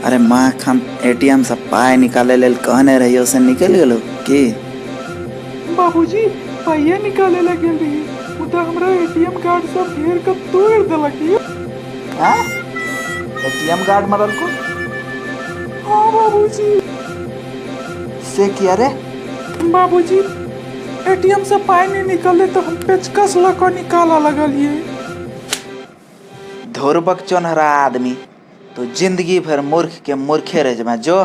अरे माँ हम एटीएम से पाय निकाले लेल कहने रहियो से निकल गेलो की? बाबूजी पाइये निकाले ला गेल रही मुदा हमरा एटीएम कार्ड सब घेर कर तोड़ देलक ये। हाँ? एटीएम कार्ड मरल को? हाँ बाबूजी। से किया रे? बाबूजी एटीएम से पाई नहीं निकले तो हम पेचकस लगा निकाला लगलिए। धोरबक चोनहरा आदमी तो जिंदगी भर मूर्ख के मूर्खे रह जा जो।